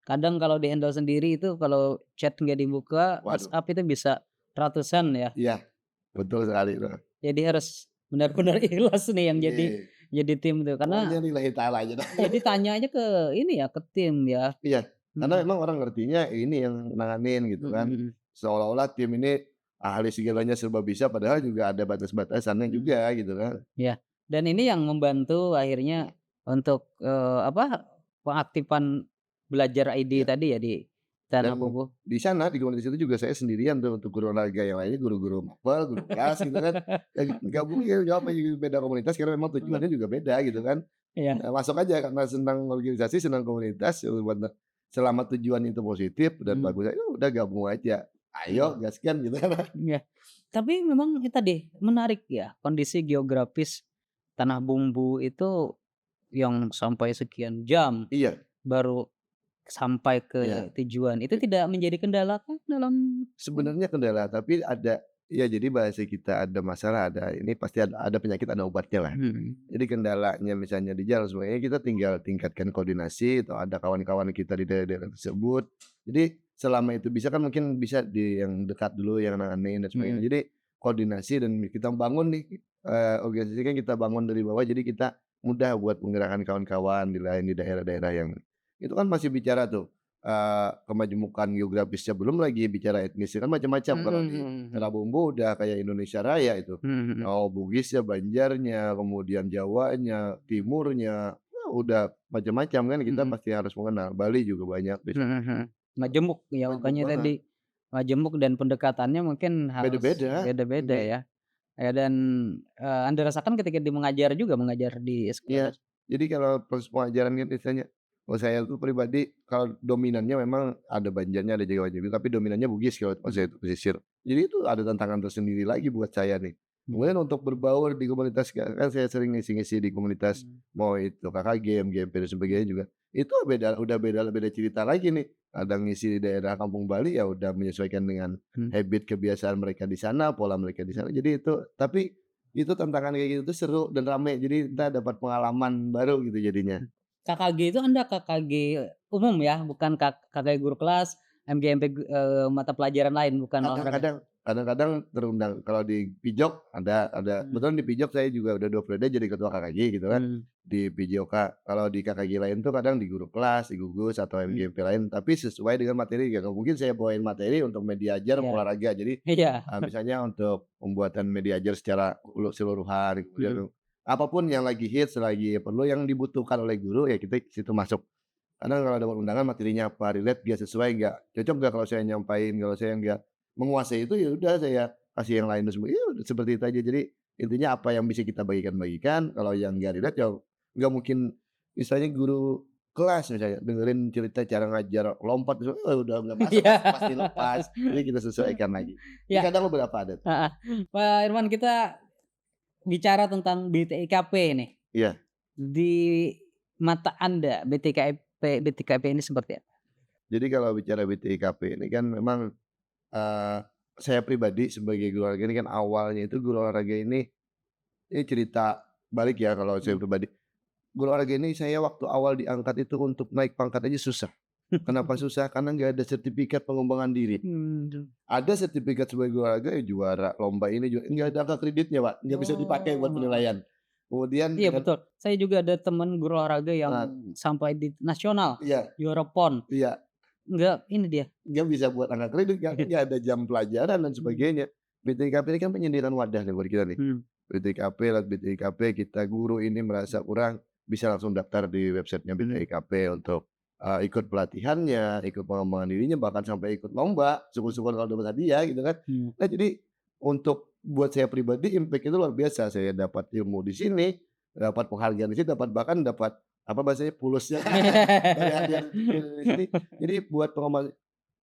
Kadang kalau di-handle sendiri itu kalau chat nggak dibuka, Waduh, WhatsApp itu bisa ratusan ya. iya betul sekali tuh. Jadi harus benar-benar ikhlas nih yang Iya, jadi tim tuh, pokoknya karena lillahi ta'ala aja dah. ya ditanya aja ke ini ya, ke tim ya. Iya, karena Mhm, memang orang ngertinya ini yang nanganin gitu mhm kan. mhm, Seolah-olah tim ini ahli segalanya serba bisa padahal juga ada batas-batasannya mhm. juga gitu kan. Iya, dan ini yang membantu akhirnya untuk, apa, pengaktifan belajar ID Iya, tadi ya di Tanah dan Bobo. di sana di komunitas itu juga saya sendirian tuh untuk guru olahraga, yang lainnya guru-guru mapel, guru kelas gitu kan. Ya gabungin apa beda komunitas karena memang tujuannya juga beda gitu kan. Iya, Masuk aja karena senang organisasi, senang komunitas, buat selama tujuan itu positif dan mhm, bagus, ya udah gabung aja. Ayo mhm, gaskan gitu kan. iya. Tapi memang itu tadi, menarik ya kondisi geografis Tanah Bumbu itu yang sampai sekian jam Iya, baru sampai ke iya. tujuan, itu tidak menjadi kendala kah dalam Sebenarnya kendala, tapi ada ya jadi bahasa kita ada masalah, ada ini pasti ada penyakit, ada obatnya lah. mhm, Jadi kendalanya misalnya di jalan sebenarnya kita tinggal tingkatkan koordinasi atau ada kawan-kawan kita di daerah-daerah tersebut. Jadi selama itu bisa kan mungkin bisa di yang dekat dulu yang nanganin dan sebagainya. mhm, Jadi koordinasi dan kita bangun nih, organisasi kan kita bangun dari bawah jadi kita mudah buat menggerakkan kawan-kawan di lain di daerah-daerah yang itu kan masih bicara tuh, kemajemukan geografisnya, belum lagi bicara etnisnya kan macam-macam mhm kalau di mhm mhm, Tanah Bumbu udah kayak Indonesia Raya itu. mhm mhm, Oh, Bugisnya, Banjarnya, kemudian Jawanya, Timurnya, wah udah macam-macam kan kita mhm. pasti harus mengenal. Bali juga banyak di Mhm mhm. Majemuk ya majemuk makanya banget, tadi, majemuk dan pendekatannya mungkin harus beda-beda. beda-beda Iya ya. Ya dan, Anda rasakan ketika mengajar juga, mengajar di sekolah iya. das Jadi kalau proses pengajaran kan biasanya kalau saya tuh pribadi kalau dominannya memang ada Banjarnya, ada Jawa juga, tapi dominannya Bugis kalau pas saya mhm itu pesisir. Jadi itu ada tantangan tersendiri lagi buat saya nih. mhm Kemudian untuk berbaur di komunitas kan saya sering ngisi-ngisi di komunitas, mhm mau itu KKG, MGMP dan sebagainya juga. Itu udah beda beda cerita lagi nih. Ada ngisi di daerah kampung Bali, ya udah menyesuaikan dengan mhm habit kebiasaan mereka di sana, pola mereka di sana. mhm. Jadi itu tapi itu tantangan kayak gitu tuh seru dan rame, jadi kita dapat pengalaman baru gitu jadinya. KKG itu Anda KKG umum ya, bukan KKG guru kelas, MGMP, mata pelajaran lain, bukan olahraga? Kadang-kadang terundang kalau di Pijok ada Mmm, kebetulan di Pijok saya juga udah 2 periode jadi ketua KKG gitu kan, mhm di Pijoka. Kalau di KKG lain tuh kadang di guru kelas, di gugus atau mhm, MGMP lain, tapi sesuai dengan materi ya nggak mungkin saya bawain materi untuk media ajar iya olahraga. Jadi, iya, misalnya untuk pembuatan media ajar secara keseluruhan, mhm. kemudian apapun yang lagi hits, lagi perlu yang dibutuhkan oleh guru ya kita situ masuk. Karena kalau dapat undangan materinya apa, relate nggak, sesuai nggak, cocok nggak kalau saya nyampain, kalau saya nggak menguasai itu, ya udah saya kasih yang lain terus ya udah seperti itu aja. Jadi intinya apa yang bisa kita bagikan-bagikan, kalau yang nggak relate ya nggak mungkin misalnya guru kelas misalnya dengerin cerita cara ngajar lompat terus, udah nggak masuk Iya. pasti lepas. Jadi kita sesuaikan lagi. Ini Ya, kadang beberapa ada tuh. heeh. Pak Irwan, kita bicara tentang BTIKP nih. Iya. Di mata Anda, BTKP ini seperti apa? Jadi kalau bicara BTIKP ini kan memang, eee, saya pribadi sebagai guru olahraga ini kan awalnya itu guru olahraga ini cerita balik ya kalau saya Mmm. pribadi. Guru olahraga ini saya waktu awal diangkat itu untuk naik pangkat aja susah. Kenapa susah? Karena nggak ada sertifikat pengembangan diri. Mmm, Ada sertifikat sebagai guru olahraga, ya juara lomba ini nggak ada angka kreditnya, Pak, nggak bisa dipakai buat oh, heeh. penilaian. Kemudian Iya dengan betul. Saya juga ada teman guru olahraga yang eee, sampai di nasional, iya juara PON, iya, enggak ini dia. nggak bisa buat angka kredit, nggak ada jam pelajaran dan Mmm, sebagainya. BTIKP ini kan penyediaan wadah nih buat kita nih. mhm, BTIKP, lewat BTIKP kita guru ini merasa kurang, bisa langsung daftar di websitenya mhm, BTIKP untuk, ikut pelatihannya, ikut pengembangan dirinya, bahkan sampai ikut lomba, syukur-syukur kalau dapat hadiah gitu kan. mhm. Nah jadi, untuk buat saya pribadi impact itu luar biasa, saya dapat ilmu di sini, dapat penghargaan di sini, dapat bahkan dapat, apa bahasanya, pulusnya dari hadiah di sini. Jadi buat pengembangan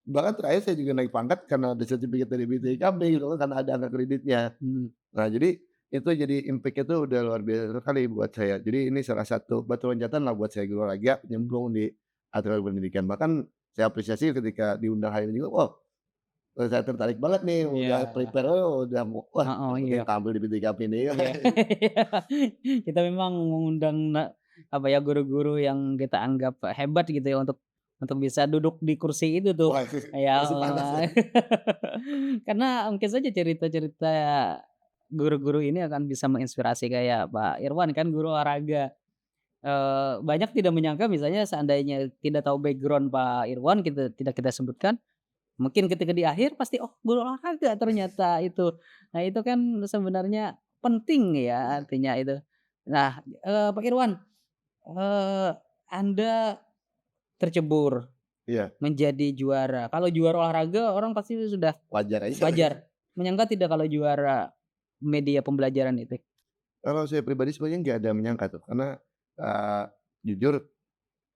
bahkan terakhir saya juga naik pangkat karena ada sertifikat dari BPIKB gitu kan, karena ada angka kreditnya. Mhm, Nah, jadi itu jadi impact-nya tuh udah luar biasa sekali buat saya. Jadi ini salah satu batu loncatan lah buat saya guru olahraga nyemplung di aturan pendidikan. Bahkan saya apresiasi ketika diundang hari ini juga, wah, saya tertarik banget nih, udah iya, prepare, udah mau wah, heeh, sepertinya iya. tampil di BPIKB ini. Iya. Kita memang mengundang apa ya, guru-guru yang kita anggap hebat gitu ya untuk bisa duduk di kursi itu tuh. Wah, Ya, masih panas ya. karena mungkin saja cerita-cerita guru-guru ini akan bisa menginspirasi kayak Pak Irwan kan guru olahraga. Banyak tidak menyangka misalnya seandainya tidak tahu background Pak Irwan tidak kita sebutkan, mungkin ketika di akhir pasti, "Oh guru olahraga ternyata itu." Nah itu kan sebenarnya penting ya artinya itu. Nah, Pak Irwan, eee, Anda tercebur Iya, menjadi juara. Kalau juara olahraga orang pasti sudah wajar aja lah ya. wajar. Menyangka tidak kalau juara media pembelajaran itu? Kalau saya pribadi sebenarnya nggak ada menyangka tuh, karena, eee, jujur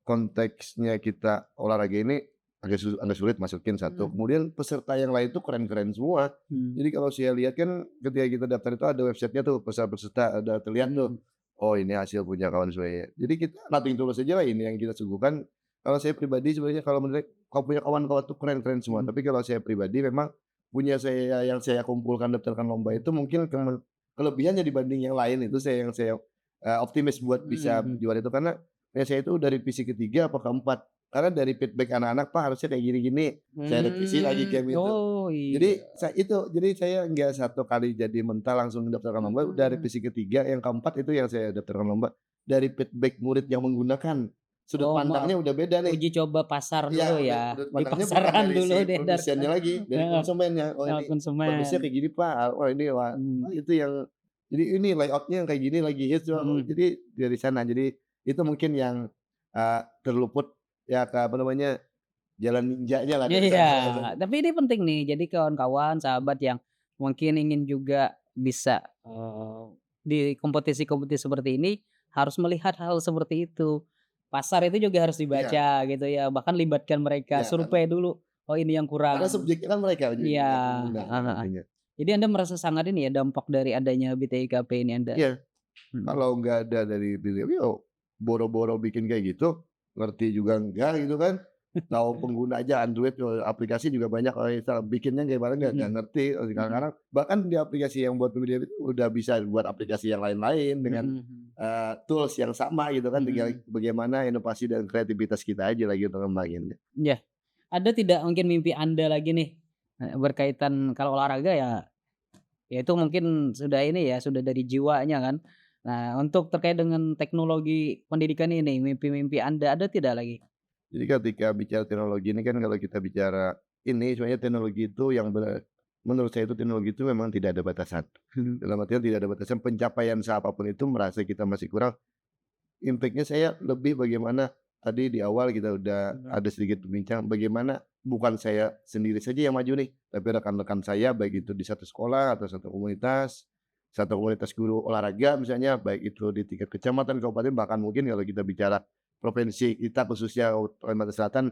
konteksnya kita olahraga ini agak sulit masukin satu, Mhm, kemudian peserta yang lain tuh keren-keren semua. mmm, Jadi kalau saya lihat kan ketika kita daftar itu ada website-nya tuh, peserta-peserta ada terlihat tuh, mhm, oh ini hasil punya kawan saya. Jadi kita nothing tulus aja lah ini yang kita suguhkan. Kalau saya pribadi sebenarnya kalau menurut kalau punya kawan-kawan tuh keren-keren semua, mhm. tapi kalau saya pribadi memang punya saya yang saya kumpulkan daftarkan lomba itu mungkin kelebihannya dibanding yang lain itu yang saya, optimis buat Mhm bisa mhm. juara itu karena ya saya itu dari visi ketiga apa keempat. Karena dari feedback anak-anak, "Pak harusnya kayak gini-gini." Saya revisi lagi kayak gitu. Oh Jadi iya. jadi saya nggak satu kali jadi mental langsung daftarkan lomba, udah Mhm. revisi ketiga, yang keempat itu yang saya daftarkan lomba. Dari feedback murid yang menggunakan, sudut Oh pandangnya udah beda nih. uji coba pasar dulu Iya, ya, sudut di pandangnya bukan pasaran dari dulu si diedarkan. produsennya lagi, dari Heeh, konsumennya. "Oh oh ini bagusnya konsumen. kayak gini Pak, oh ini wah Mmm, oh itu yang jadi ini layout-nya yang kayak gini lagi hits." Oh mhm. jadi dari sana. Jadi itu mungkin yang, terluput ya apa namanya, jalan ninjanya lah dari Iya, sana. tapi ini penting nih, jadi kawan-kawan, sahabat yang mungkin ingin juga bisa, di kompetisi-kompetisi seperti ini, harus melihat hal seperti itu. Pasar itu juga harus Iya dibaca gitu ya, bahkan libatkan mereka, iya, survei dulu, oh ini yang karena kurang. subjeknya kan mereka Iya, ujung-ujungnya pengguna heeh kan heeh. nantinya. Jadi Anda merasa sangat ini ya, dampak dari adanya BTIKP ini Anda? Iya, Mhm. kalau nggak ada dari beliau ya boro-boro bikin kayak gitu, ngerti juga enggak gitu kan. Tahu pengguna aja Android, aplikasi juga banyak kalau install, bikinnya gimana nggak Mhm ngerti, mhm kadang-kadang bahkan di aplikasi yang buat video itu udah bisa buat aplikasi yang lain-lain dengan, mhm tools yang sama gitu kan, tinggal mhm. bagaimana inovasi dan kreativitas kita aja lagi untuk ngembanginnya. Iya. Ada tidak mungkin mimpi Anda lagi nih, berkaitan kalau olahraga ya ya itu mungkin sudah ini ya, sudah dari jiwanya kan. Nah, untuk terkait dengan teknologi pendidikan ini, mimpi-mimpi Anda ada tidak lagi? Jadi ketika bicara teknologi ini kan kalau kita bicara ini sebenarnya teknologi itu yang menurut saya itu teknologi itu memang tidak ada batasan. Dalam artian tidak ada batasan pencapaian siapapun itu merasa kita masih kurang, impact-nya saya lebih bagaimana tadi di awal kita udah Mhm. ada sedikit berbincang bagaimana bukan saya sendiri saja yang maju nih, tapi rekan-rekan saya baik itu di satu sekolah atau satu komunitas guru olahraga misalnya, baik itu di tingkat kecamatan, kabupaten, bahkan mungkin kalau kita bicara provinsi kita khususnya Kalimantan Selatan,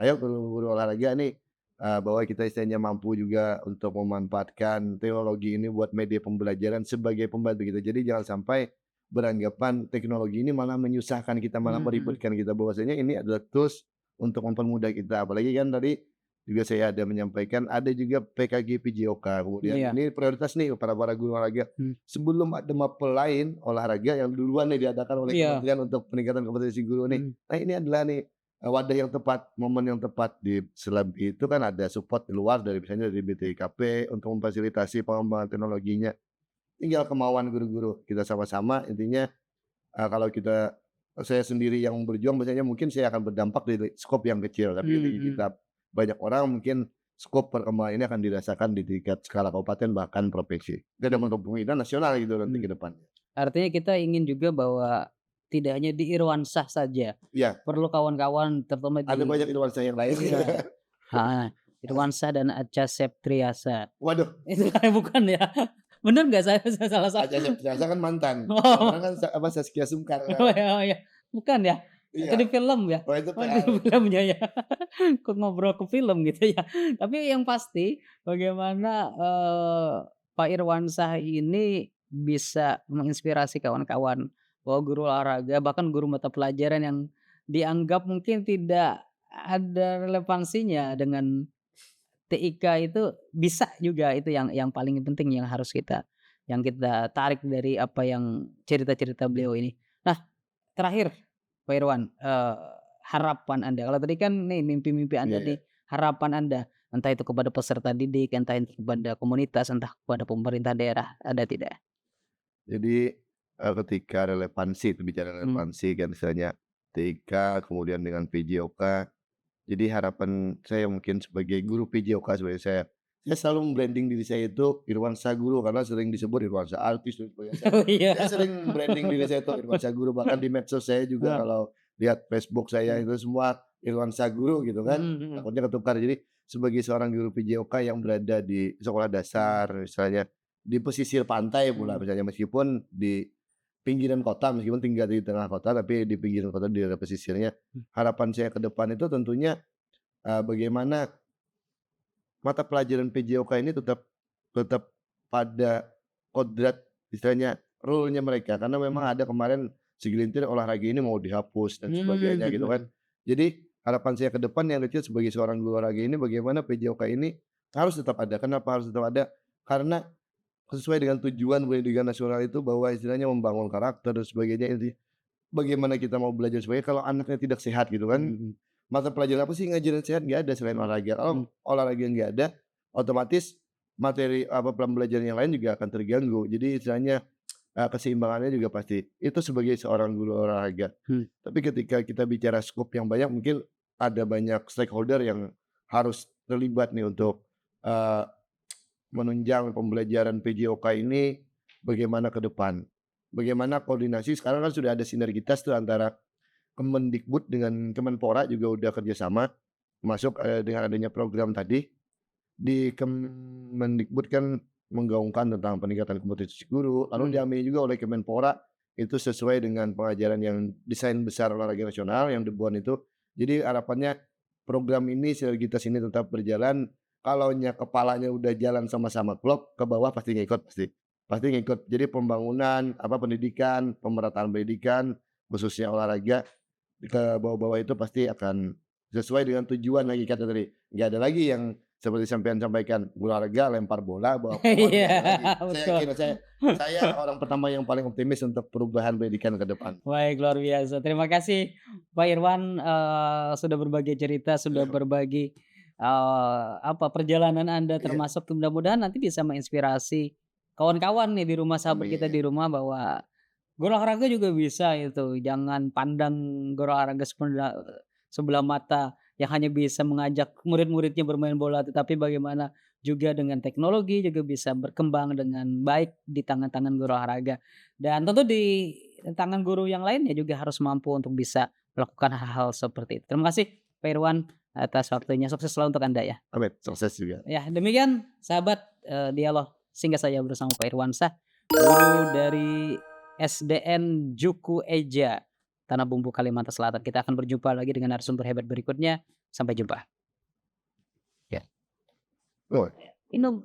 ayo guru-guru olahraga nih, bahwa kita istilahnya mampu juga untuk memanfaatkan teknologi ini buat media pembelajaran sebagai pembantu kita. Jadi jangan sampai beranggapan teknologi ini malah menyusahkan kita, malah Mhm mhm. meribetkan kita, bahwasanya ini adalah tools untuk mempermudah kita. Apalagi kan tadi juga saya ada menyampaikan, ada juga PKG PJOK, kemudian Iya. ini prioritas nih para guru olahraga. Mmm. Sebelum ada mapel lain olahraga yang duluan nih diadakan oleh Iya. kementerian untuk peningkatan kompetensi guru nih. Mhm. Nah ini adalah nih, wadah yang tepat, momen yang tepat. Di selain itu kan ada support di luar dari misalnya dari BTIKP untuk memfasilitasi pengembangan teknologinya. Tinggal kemauan guru-guru, kita sama-sama intinya, kalau saya sendiri yang berjuang biasanya mungkin saya akan berdampak di skop yang kecil, tapi Mhm ketika kita mhm. banyak orang mungkin skop perkembangan ini akan dirasakan di tingkat skala kabupaten bahkan provinsi, dan Mhm untuk kemungkinan nasional gitu nanti mhm. ke depannya. Artinya kita ingin juga bahwa tidak hanya di Irwansah saja, Iya, perlu kawan-kawan terutama ada di banyak nuansa yang lain. iya, heeh, Irwansah dan Acha Septriasa. Waduh, Itu kan bukan ya? Bener nggak saya salah Acha satu? Septriasa kan mantan, sekarang Oh kan Zaskia Sungkar oh sekarang. ya oh ya, bukan ya? Itu Iya, di film ya? oh itu Oh di PL. filmnya ya? Kok ngobrol ke film gitu ya? Tapi yang pasti bagaimana, Pak Irwansah ini bisa menginspirasi kawan-kawan bahwa guru olahraga bahkan guru mata pelajaran yang dianggap mungkin tidak ada relevansinya dengan TIK itu bisa juga itu yang paling penting yang kita tarik dari apa yang cerita-cerita beliau ini. Nah, terakhir Pak Irwan, harapan Anda kalau tadi kan nih mimpi-mimpi Iya Anda iya. nih, harapan Anda. Entah itu kepada peserta didik, entah itu kepada komunitas, entah kepada pemerintah daerah, ada tidak? Jadi, ketika relevansi itu bicara Mmm. relevansi kan misalnya TIK kemudian dengan PJOK. Jadi harapan saya mungkin sebagai guru PJOK sebagai saya selalu branding diri saya itu Irwansyah Guru karena sering disebut Irwansyah artis dan sebagainya. Saya Oh iya. saya sering branding diri saya itu Irwansyah Guru, bahkan di medsos saya juga Heeh. kalau lihat Facebook saya Mmm. itu semua Irwansyah Guru gitu kan, Mhm mhm. takutnya ketukar. Jadi sebagai seorang guru PJOK yang berada di sekolah Mmm. dasar misalnya, di pesisir pantai pula Mhm. misalnya meskipun di pinggiran kota, meskipun tinggal di tengah kota tapi di pinggiran kota di daerah pesisirnya, Mmm. harapan saya ke depan itu tentunya bagaimana mata pelajaran PJOK ini tetap tetap pada kodrat istilahnya rule-nya mereka, karena memang Mmm. ada kemarin segelintir olahraga ini mau dihapus dan Mmm, sebagainya mhm gitu kan. mhm. Jadi harapan saya ke depan yang kecil sebagai seorang guru olahraga ini bagaimana PJOK ini harus tetap ada. Kenapa harus tetap ada? Karena sesuai dengan tujuan pendidikan nasional itu bahwa istilahnya membangun karakter dan sebagainya, bagaimana kita mau belajar supaya kalau anaknya tidak sehat gitu Mhm kan, mhm. mata pelajaran apa sih ngajarin sehat? Nggak ada selain olahraga. Mmm. Kalau olahraga nggak ada, otomatis materi apa, pembelajaran yang lain juga akan terganggu. Jadi istilahnya, keseimbangannya juga pasti. Itu sebagai seorang guru olahraga. Mmm. Tapi ketika kita bicara skop yang banyak, mungkin ada banyak stakeholder yang harus terlibat nih untuk, eee, menunjang pembelajaran PJOK ini bagaimana ke depan. Bagaimana koordinasi sekarang kan sudah ada sinergitas tuh antara Kemendikbud dengan Kemenpora juga udah kerjasama, termasuk, dengan adanya program tadi. Di Kemendikbud kan menggaungkan tentang peningkatan kompetensi guru, lalu Mmm. diamini juga oleh Kemenpora, itu sesuai dengan pengajaran yang desain besar olahraga nasional yang DEBON itu. Jadi harapannya program ini, sinergitas ini tetap berjalan, kalaunya kepalanya udah jalan sama-sama klop, ke bawah pasti ngikut pasti. Pasti ngikut. Jadi pembangunan, apa, pendidikan, pemerataan pendidikan, khususnya olahraga ke bawah-bawah itu pasti akan sesuai dengan tujuan lagi kata tadi. Nggak ada lagi yang seperti sampean sampaikan, olahraga lempar bola, bawa pohon, Iya, nggak ada lagi. Saya betul. yakin saya orang pertama yang paling optimis untuk perubahan pendidikan ke depan. Baik, luar biasa. Terima kasih Pak Irwan, sudah berbagi cerita, sudah berbagi, apa, perjalanan Anda Iya, termasuk mudah-mudahan nanti bisa menginspirasi kawan-kawan nih di rumah, sahabat kita di amin. rumah bahwa berolahraga juga bisa itu, jangan pandang berolahraga sebelah mata yang hanya bisa mengajak murid-muridnya bermain bola, tetapi bagaimana juga dengan teknologi juga bisa berkembang dengan baik di tangan-tangan guru olahraga. Dan tentu di tangan guru yang lainnya juga harus mampu untuk bisa melakukan hal-hal seperti itu. Terima kasih Pak Irwan atas waktunya, sukses selalu untuk Anda ya. Amin, sukses juga. Ya demikian sahabat, dialog singkat saya bersama Pak Irwansyah, guru dari SDN Juku Eja, Tanah Bumbu, Kalimantan Selatan. Kita akan berjumpa lagi dengan narasumber hebat berikutnya. Sampai jumpa. Ya. Oh. Minum.